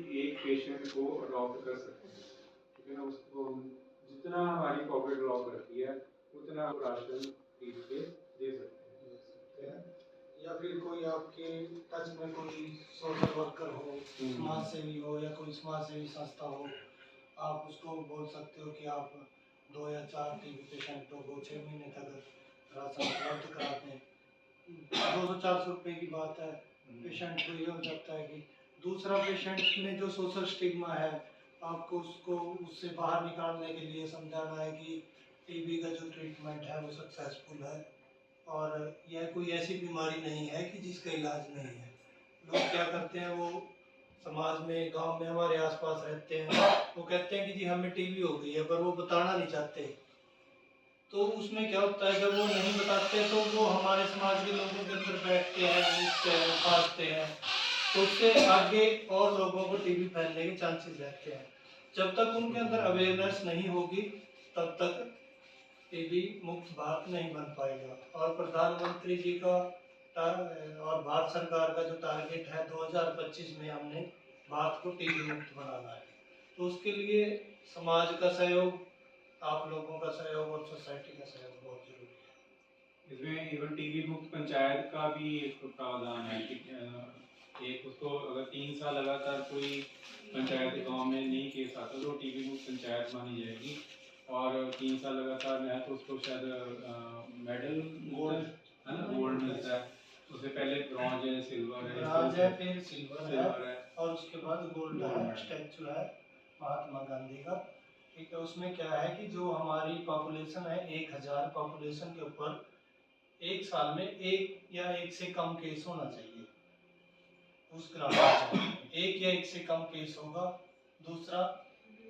एक पेशेंट को अडॉप्ट कर सकते हैं, ठीक है ना। उसको जितना हमारी पॉकेट लॉक रहती है उतना राशन खरीद के दे सकते हैं। या फिर कोई आपके टच में कोई सोशल वर्कर हो, समाज सेवी हो या कोई समाज सेवी संस्था हो, आप उसको बोल सकते हो कि आप 2 या 4 टीबी पेशेंटों को 6 महीने तक राशन उपलब्ध करा दें। 200-400 रुपये की बात है, पेशेंट को ये हो जाता है कि दूसरा पेशेंट में जो सोशल स्टिग्मा है, आपको उसको उससे बाहर निकालने के लिए समझाना है कि टीबी का जो ट्रीटमेंट है वो सक्सेसफुल है और यह कोई ऐसी बीमारी नहीं है कि जिसका इलाज नहीं है। लोग क्या करते हैं, वो समाज में, गांव में, हमारे आसपास रहते हैं, वो कहते हैं कि जी हमें टीबी हो गई है, पर वो बताना नहीं चाहते। तो उसमें क्या होता है, जब वो नहीं बताते तो वो हमारे समाज के लोगों के अंदर बैठते हैं, उठते हैं, खाते हैं, तो उससे आगे और लोगों को टीबी फैलने के चांसेस रहते हैं। जब तक उनके अंदर अवेयरनेस नहीं होगी तब तक टीबी मुक्त भारत नहीं बन पाएगा। और प्रधानमंत्री जी का और भारत सरकार का जो टारगेट है 2025 में हमने भारत को टीबी मुक्त बनाना है, तो उसके लिए समाज का सहयोग, आप लोगों का सहयोग और सोसाइटी का सहयोग बहुत जरूरी है। इसमें इवन टीबी मुक्त पंचायत का भी एक प्रावधान है कि एक उसको अगर 3 साल लगातार कोई पंचायत गांव में नहीं केस आता तो टीबी मुक्त पंचायत मानी जाएगी, और 3 साल लगातार में है तो उसको शायद मेडल गोल्ड है ना, गोल्ड मिलता है। उससे पहले ब्रॉन्ज है, सिल्वर है, ब्रॉन्ज है, फिर सिल्वर है और उसके बाद गोल्ड है। स्टैचू है महात्मा गांधी का, ठीक है। उसमें क्या है कि जो हमारी पॉपुलेशन है 1000 पॉपुलेशन के ऊपर एक साल में एक या एक से कम केस होना चाहिए उस ग्राम में, एक या एक से कम केस होगा। दूसरा,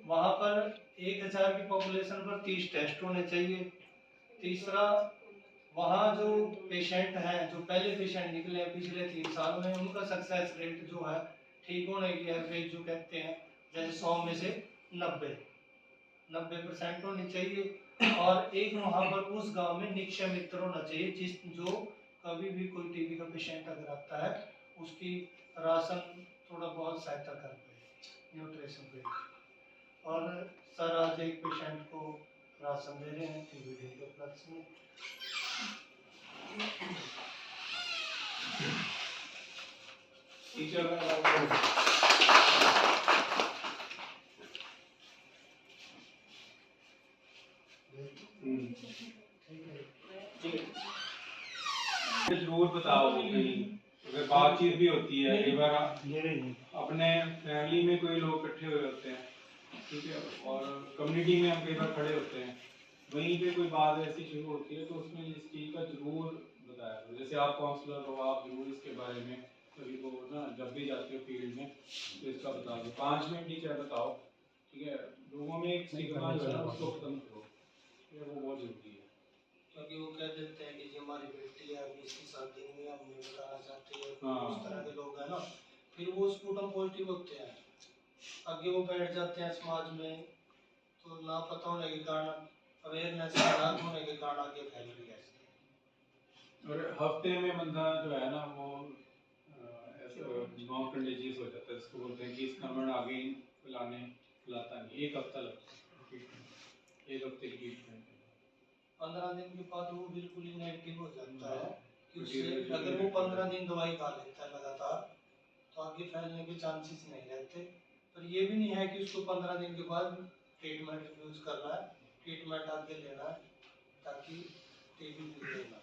वहाँ पर 1000 की पॉपुलेशन पर 30 टेस्ट होने चाहिए। तीसरा, वहाँ जो पेशेंट हैं, जो पहले पेशेंट निकले हैं पिछले 3 साल में, उनका सक्सेस रेट जो है ठीक होने की एवरेज जो कहते हैं, जैसे 100 में से 90% होनी चाहिए। और एक वहाँ पर उस गांव में निक्षय मित्र होना चाहिए, जो कभी भी कोई टीबी का पेशेंट अगर आता है उसकी राशन थोड़ा बहुत सहायता कर पाए, न्यूट्रिशन पे। और सर आज एक पेशेंट को राशन दे रहे हैं टीबी डे के उपलक्ष्य में। जरूर बताओ कहीं अगर बातचीत भी होती है, कई बार अपने फैमिली में कोई लोग इकट्ठे हुए होते हैं, ठीक है, और कम्युनिटी में हम कई बार खड़े होते हैं, वहीं पे कोई बात ऐसी शुरू होती है तो उसमें इस चीज़ का जरूर बताया करो। जैसे आप काउंसलर हो, आप जरूर इसके बारे में सभी को ना जब भी जाते हो फील्ड में तो इसका बता दो, 5 मिनट ही क्या बताओ, ठीक है। लोगों में एक स्टिग्मा जो है ना उसको खत्म करो, वो बहुत जरूरी है। क्योंकि वो कह देते हैं कि जी हमारी बेटी है, अभी इसकी शादी नहीं है, हम नहीं बताना चाहते हैं, हाँ। उस तरह के लोग हैं ना, फिर वो स्पूटम पॉजिटिव होते हैं, आगे वो बैठ जाते हैं समाज में, तो ना पता होने के कारण, अवेयरनेस ना होने के कारण आगे फैल भी जाती है। और हफ्ते में बंदा जो है ना वो नॉन कंटेजियस हो जाता है, इसको बोलते हैं कि इसका मन आगे फैलाता नहीं, 1 हफ्ता लगता है, 1 हफ्ते की ट्रीटमेंट। 15 दिन के बाद वो बिल्कुल ही नेगेटिव हो जाता है कि उससे अगर वो 15 दिन दवाई खा लेता है लगातार तो आगे फैलने के चांसेस नहीं रहते। पर ये भी नहीं है कि उसको 15 दिन के बाद ट्रीटमेंट यूज करना है, ट्रीटमेंट आगे लेना है ताकि टीबी भी लेना।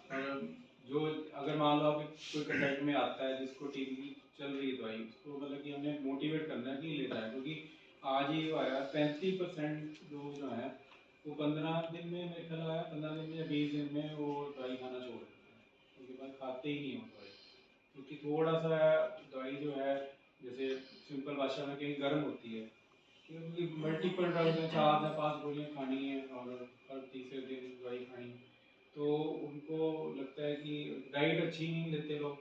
जो अगर मान लो कोई कंटेक्ट में आता है जिसको टीबी चल रही है दवाई, उसको मतलब कि हमने मोटिवेट करना है कि लेना है, क्योंकि आज ही आया 35% लोग जो है वो 15 दिन में, मेरे ख्याल आया 15 दिन या 20 दिन में वो दवाई खाना छोड़ देते हैं, उसके बाद खाते ही नहीं हो दवाई, क्योंकि थोड़ा सा दवाई जो है जैसे सिंपल भाषा में कहीं गर्म होती है, क्योंकि मल्टीपल ड्रग्स हैं, 4 या 5 गोलियाँ खानी है और हर तीसरे दिन दवाई खानी, तो उनको लगता है कि डाइट अच्छी नहीं लेते लोग,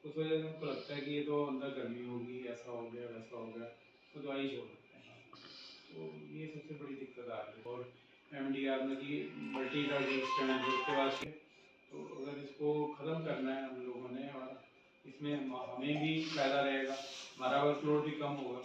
उस वजह से उनको लगता है कि ये तो अंदर गर्मी होगी, ऐसा हो गया वैसा हो गया, तो दवाई छोड़ देते हैं। तो ये सबसे बड़ी दिक्कत आ रही है। और MDR में कि मल्टी ड्रग रेजिस्टेंट उसके बाद, तो अगर इसको ख़त्म करना है हम लोगों ने, और इसमें हमें भी फ़ायदा रहेगा, हमारा वर्कलोड भी कम होगा,